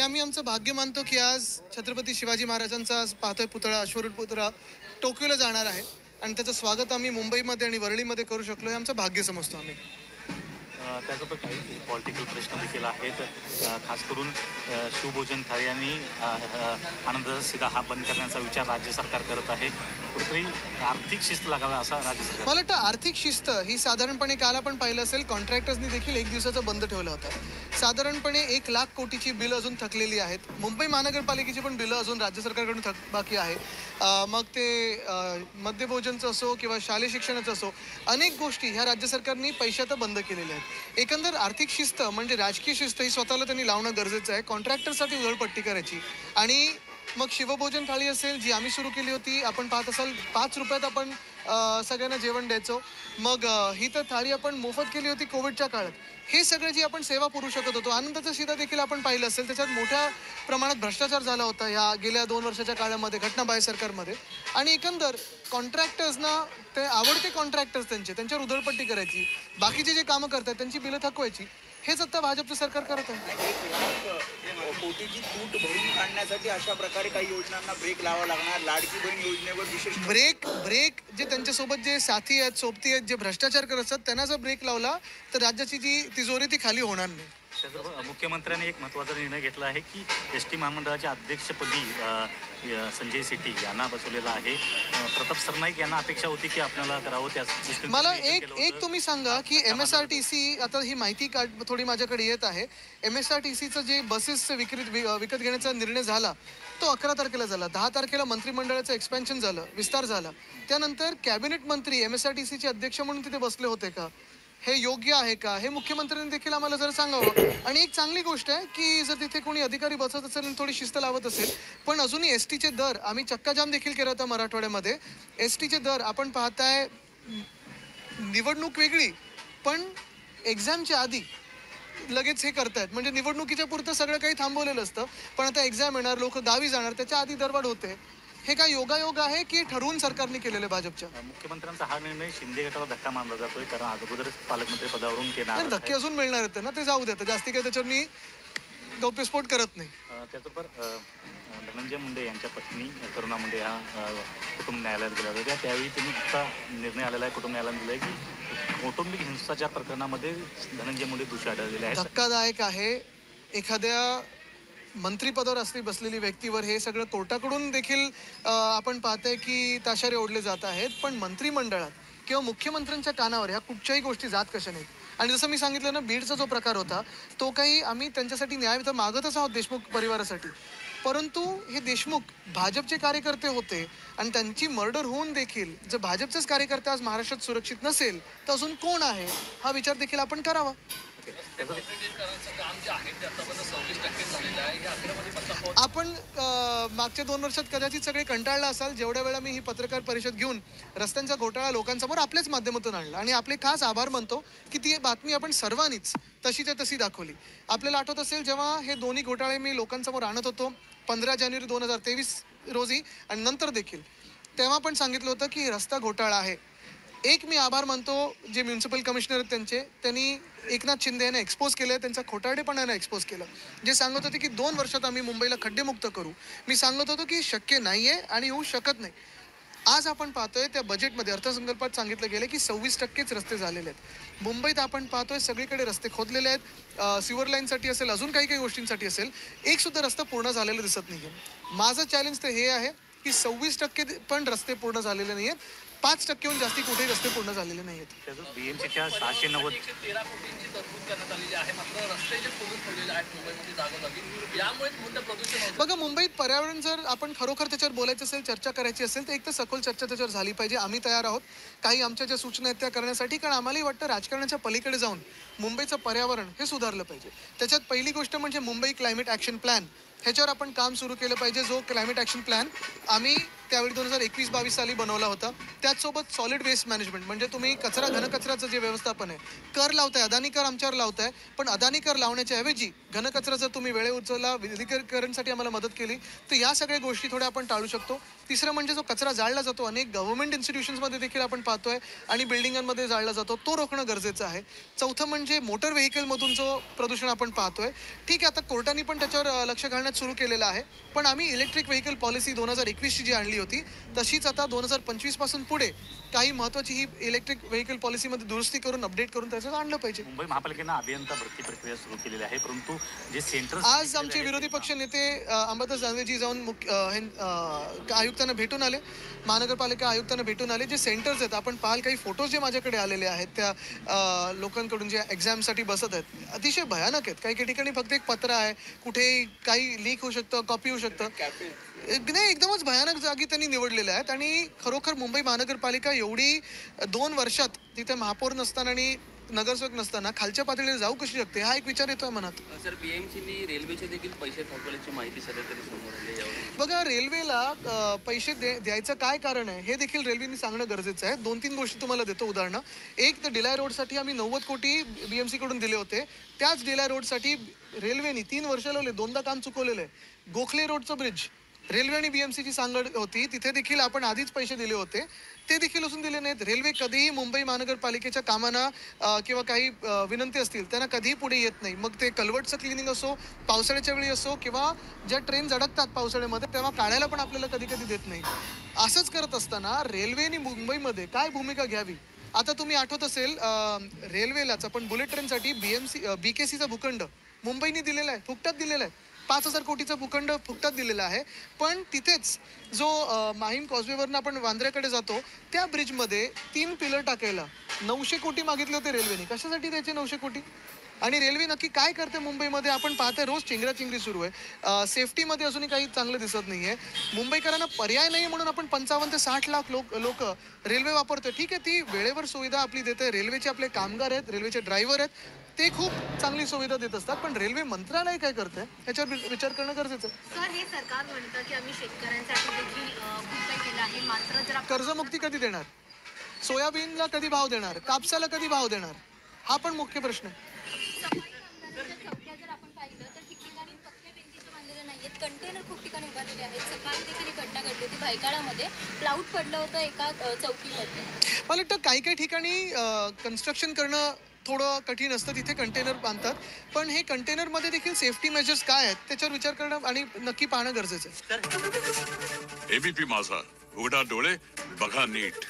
आम्ही आमचं भाग्य मानतो की आज छत्रपती शिवाजी महाराजांचा आज पाहतोय पुतळा, अश्वरूढ पुतळा टोकियोला जाणार आहे आणि त्याचं स्वागत आम्ही मुंबईमध्ये आणि वरळीमध्ये करू शकलो, हे आमचं भाग्य समजतो आम्ही. त्यासोबत काही पॉलिटिकल प्रश्न देखील आहेत. खास करून शिवभोजन थाळी आणि आनंदाचा शिदा हा बंद करण्याचा विचार राज्य सरकार करत आहे. कुठेतरी आर्थिक शिस्त लागावा असा राज्य सरकार. मला वाटतं आर्थिक शिस्त ही साधारणपणे काल आपण पाहिलं असेल, कॉन्ट्रॅक्टर्सनी देखील 1 दिवसाचं बंद ठेवलं होतं. साधारणपणे 1 लाख कोटीची बिलं अजून थकलेली आहेत. मुंबई महानगरपालिकेची पण बिलं अजून राज्य सरकारकडून बाकी आहे. मग ते मद्यभोजनचं असो किंवा शालेय शिक्षणाचं असो, अनेक गोष्टी ह्या राज्य सरकारने पैशात बंद केलेल्या आहेत. एकंदर आर्थिक शिस्त म्हणजे राजकीय शिस्त ही स्वतःला त्यांनी लावणं गरजेचं आहे. कॉन्ट्रॅक्टरसाठी उधळपट्टी करायची आणि मग शिवभोजन थाळी असेल जी आम्ही सुरू केली होती, आपण पाहत असाल 5 रुपयात आपण सगळ्यांना जेवण द्यायचो. मग ही तर थाळी आपण मोफत केली होती कोविडच्या काळात. हे सगळं जी आपण सेवा पुरवू शकत होतो. आनंदाचा शिदा देखील आपण पाहिलं असेल, त्याच्यात मोठ्या प्रमाणात भ्रष्टाचार झाला होता ह्या गेल्या 2 वर्षाच्या काळामध्ये घटनाबाह्य सरकारमध्ये. आणि एकंदर कॉन्ट्रॅक्टर्सना ते आवडते कॉन्ट्रॅक्टर्स त्यांच्यावर उधळपट्टी करायची, बाकीचे जे कामं करतात त्यांची बिलं थकवायची, हेच आता भाजपचं सरकार करत आहे. कोटीची तूट भरून काढण्यासाठी अशा प्रकारे काही योजनांना ब्रेक लावावा लागणार. लाडकी बहीण योजनेवर विशेष ब्रेक जे त्यांच्यासोबत जे साथी आहेत, सोबती आहेत, जे भ्रष्टाचार करत असतात त्यांना जर ब्रेक लावला तर राज्याची जी तिजोरी ती खाली होणार नाही. मुख्यमंत्र्यांनी एक महत्त्वाचा निर्णय घेतला आहे की एस.टी. महामंडळाच्या अध्यक्षपदी संजय सेठी यांना बसवलेला आहे. प्रताप सरनाईक यांना अपेक्षा होती की आपल्याला करावं. त्या मला एक तुम्ही सांगा की MSRTC, आता ही माहिती थोडी माझ्याकडे येत आहे, MSRTCचं जे बसेस विकत घेण्याचा निर्णय झाला तो 11 तारखेला झाला. 10 तारखेला मंत्रिमंडळाचं एक्सपेन्शन झालं, विस्तार झाला. त्यानंतर कॅबिनेट मंत्री MSRTCचे अध्यक्ष म्हणून तिथे बसले होते का? हे योग्य आहे का? हे मुख्यमंत्र्यांनी देखील आम्हाला जरा सांगावं. आणि एक चांगली गोष्ट आहे की जर तिथे कोणी अधिकारी बसत असेल आणि थोडी शिस्त लावत असेल, पण अजूनही एसटीचे दर आम्ही चक्काजाम देखील केला होता मराठवाड्यामध्ये. एसटीचे दर आपण पाहताय, निवडणूक वेगळी पण एक्झामच्या आधी लगेच हे करतायत. म्हणजे निवडणुकीच्या पुरतं सगळं काही थांबवलेलं असतं, पण आता एक्झाम येणार, लोक गावी जाणार, त्याच्या आधी दरवाढ होते. हे काय योगायोग आहे की ठरवून सरकारने केलेलं भाजपच्या? मुख्यमंत्र्यांचा हा निर्णय शिंदे गटाला धक्का मानला जातोय, कारण अगोदरच पालकमंत्री पदावरून केला. धक्के अजून मिळणार आहेत ना, ते जाऊ द्या, जास्ती काही त्याच्यावर मी गौप्यस्फोट करत नाही. त्याचबरोबर धनंजय मुंडे यांच्या पत्नी करुणा मुंडे ह्या कुटुंब न्यायालयात गेल्या होत्या. त्यावेळी त्यांनी आता निर्णय आलेला आहे, कुटुंब न्यायालयाने दिलाय की कौटुंबिक हिंसाचार प्रकरणामध्ये धनंजय मुंडे दोषी आढळलेले आहेत. धक्कादायक आहे. एखाद्या मंत्रिपदावर असली बसलेली व्यक्तीवर हे सगळं कोर्टाकडून देखील आपण पाहतोय की ताशारे ओढले जात आहेत, पण मंत्रिमंडळात किंवा मुख्यमंत्र्यांच्या कानावर ह्या कुठच्याही गोष्टी जात कशा नाहीत. आणि जसं मी सांगितलं ना, बीडचा जो प्रकार होता तो काही आम्ही त्यांच्यासाठी न्याय तर मागतच आहोत देशमुख परिवारासाठी, परंतु हे देशमुख भाजपचे कार्यकर्ते होते आणि त्यांची मर्डर होऊन देखील जर भाजपचेच कार्यकर्ते आज महाराष्ट्रात सुरक्षित नसेल तर अजून कोण आहे, हा विचार देखील आपण करावा. आपण मागच्या 2 वर्षात कदाचित सगळे कंटाळला असाल, जेवढ्या वेळा मी ही पत्रकार परिषद घेऊन रस्त्यांचा घोटाळा लोकांसमोर आपल्याच माध्यमातून आणला आणि आपले खास आभार मानतो की ती बातमी आपण सर्वांनीच तशीच्या तशी दाखवली. आपल्याला आठवत असेल जेव्हा हे दोन्ही घोटाळे मी लोकांसमोर आणत होतो 15 जानेवारी 2023 रोजी आणि नंतर देखील, तेव्हा पण सांगितलं होतं की रस्ता घोटाळा आहे. एक मी आभार मानतो जे म्युन्सिपल कमिशनर आहेत त्यांनी एकनाथ शिंदे यांना एक्सपोज केलं, त्यांचा खोटारडेपणानं एक्सपोज केलं. जे सांगत होते की 2 वर्षात आम्ही मुंबईला खड्डेमुक्त करू, मी सांगत होतो की शक्य नाही आहे आणि होऊ शकत नाही. आज आपण पाहतोय त्या बजेटमध्ये अर्थसंकल्पात सांगितलं गेलं की 26%च रस्ते झालेले आहेत. मुंबईत आपण पाहतोय सगळीकडे रस्ते खोदलेले आहेत. सिवर लाईनसाठी असेल, अजून काही काही गोष्टींसाठी असेल, एक सुद्धा रस्ता पूर्ण झालेला दिसत नाही आहे. माझं चॅलेंज तर हे आहे की 26% पण रस्ते पूर्ण झालेले नाही आहेत. 5%हून जास्ती कुठेही रस्ते पूर्ण झालेले नाही आहेत. BMCच्या 690 13 कोटींची तरतूद करण्यात आलेली आहे, मात्र रस्ते जे खोदून ठेवलेले आहेत मुंबईमध्ये जागोजागी, यामुळे मोठं प्रदूषण होतं. बघा, मुंबईत पर्यावरण जर आपण खरोखर त्याच्यावर बोलायचं असेल, चर्चा करायची असेल तर एक तर सखोल चर्चा त्याच्यावर झाली पाहिजे. आम्ही तयार आहोत काही आमच्या ज्या सूचना आहेत त्या करण्यासाठी, कारण आम्हालाही वाटतं राजकारणाच्या पलीकडे जाऊन मुंबईचं पर्यावरण हे सुधारलं पाहिजे. त्याच्यात पहिली गोष्ट म्हणजे मुंबई क्लायमेट ॲक्शन प्लॅन ह्याच्यावर आपण काम सुरू केलं पाहिजे. जो क्लायमेट ॲक्शन प्लॅन आम्ही त्यावेळी 2021-22 साली बनवला होता. त्याचसोबत सॉलिड वेस्ट मॅनेजमेंट, म्हणजे तुम्ही घनकचऱ्याचं जे व्यवस्थापन आहे, कर लावताय, अदानी कर आमच्यावर लावताय, पण अदानी कर लावण्याच्या ऐवजी घनकचरा जर तुम्ही वेळेवर उचलला, विलगीकरणसाठी आम्हाला मदत केली, तर या सगळ्या गोष्टी थोड्या आपण टाळू शकतो. तिसरं म्हणजे जो कचरा जाळला जातो, अनेक गव्हर्नमेंट इन्स्टिट्यूशन्समध्ये देखील आपण पाहतोय आणि बिल्डिंगांमध्ये जाळला जातो, तो रोखणं गरजेचं आहे. चौथं म्हणजे मोटर व्हेकलमधून जो प्रदूषण आपण पाहतोय, ठीक आहे, आता कोर्टाने पण त्याच्यावर लक्ष घालण्यात सुरू केलेलं आहे. पण आम्ही इलेक्ट्रिक व्हेकल पॉलिसी 2021 जी आणली होती, तशीच आता 2025 पासून पुढे काही महत्त्वाची ही इलेक्ट्रिक व्हेकल पॉलिसीमध्ये दुरुस्ती करून अपडेट करून त्याचं आणलं पाहिजे. मुंबई महापालिकेनं अभियंता भरती प्रक्रिया सुरू केलेली आहे, परंतु जे सेंटर आज आमचे विरोधी पक्ष नेते अंबादास दानवेजी जाऊन आयुक्तांना भेटून आले, महानगरपालिका आयुक्तांना भेटून आले. जे सेंटर्स आहेत, आपण पाहाल काही फोटोज जे माझ्याकडे आलेले आहेत त्या लोकांकडून जे एक्झामसाठी बसत आहेत, अतिशय भयानक आहेत. काही ठिकाणी फक्त एक पत्र आहे, कुठे काही लीक होऊ शकतं, कॉपी होऊ शकतं. नाही, एकदमच भयानक जागी त्यांनी निवडलेल्या आहेत. आणि खरोखर मुंबई महानगरपालिका एवढी 2 वर्षात तिथे महापौर नसताना आणि नगरसेवक नसताना खालच्या पातळीवर जाऊ कशी शकते, हा एक विचार येतोय मनात. सर, बीएमसीने रेल्वेचे देखील पैसे थकवल्याची माहिती सध्या तरी समोर आली यावर. बघा, रेल्वेला पैसे द्यायचं काय कारण आहे हे देखील रेल्वेने सांगणं गरजेचं आहे. 2-3 गोष्टी तुम्हाला देतो उदाहरणं. एक तर डिलाय रोडसाठी आम्ही 90 कोटी BMC कडून दिले होते. त्याच डिलाय रोडसाठी रेल्वेने 3 वर्ष लावले, 2दा काम चुकवलेलं आहे. गोखले रोडचं ब्रिज रेल्वे आणि BMCची सांगड होती, तिथे देखील आपण आधीच पैसे दिले होते, ते देखील अजून दिले नाहीत. रेल्वे कधीही मुंबई महानगरपालिकेच्या कामांना किंवा काही विनंती असतील त्यांना कधीही पुढे येत नाही. मग ते कल्वर्टचं क्लिनिंग असो, पावसाळ्याच्या वेळी असो, किंवा ज्या ट्रेन अडकतात पावसाळ्यामध्ये तेव्हा काढायला पण आपल्याला कधी कधी देत नाही. असंच करत असताना रेल्वेने मुंबईमध्ये काय भूमिका घ्यावी. आता तुम्ही आठवत असेल, रेल्वेलाच आपण बुलेट ट्रेनसाठी BKCचा भूखंड मुंबईने दिलेला आहे, फुकटात दिलेला आहे. 5,000 कोटीचा भूखंड फुकटात दिलेला आहे. पण तिथेच जो माहीम कॉजवेवरनं आपण वांद्र्याकडे जातो, त्या ब्रिजमध्ये 3 पिलर टाकायला 900 कोटी मागितले होते रेल्वेने. कशासाठी द्यायचे 900 कोटी? आणि रेल्वे नक्की काय करते मुंबईमध्ये आपण पाहतोय, रोज चिंगराचिंगरी सुरू आहे. सेफ्टीमध्ये अजूनही काही चांगलं दिसत नाहीये. मुंबईकरांना पर्याय नाही म्हणून आपण 55 ते 60 लाख लोक रेल्वे वापरतोय. ठीक आहे, ती वेळेवर सुविधा आपली देते. रेल्वेचे आपले कामगार आहेत, रेल्वेचे ड्रायव्हर आहेत, ते खूप चांगली सुविधा देत असतात. पण रेल्वे मंत्रालय काय करतंय ह्याच्यावर विचार करणं गरजेचं आहे. सर, हे सरकार म्हणतं की आम्ही शेतकऱ्यांसाठी देखील खूप काही केलं आहे, मात्र जर कर्जमुक्ती कधी देणार? सोयाबीनला कधी भाव देणार? कापसाला कधी भाव देणार? हा पण मुख्य प्रश्न आहे. जर आपण पाहिलं तर ठिकठिकाणी पक्क्या भिंतीचे बांधलेले नाहीयेत, कंटेनर खूप ठिकाणी उभारलेले आहेत. सकाळी देखील ही घटना घडली होती भायखळ्यामध्ये, प्लाऊट पडलं होतं एका चौकीमध्ये. मला वाटतं काही ठिकाणी कन्स्ट्रक्शन करणं थोडं कठीण असतं, तिथे कंटेनर बांधतात. पण हे कंटेनरमध्ये देखील सेफ्टी मेजर्स काय आहेत त्याच्यावर विचार करणं आणि नक्की पाहणं गरजेचं आहे. ABP माझा, उघडा डोळे बघा नीट.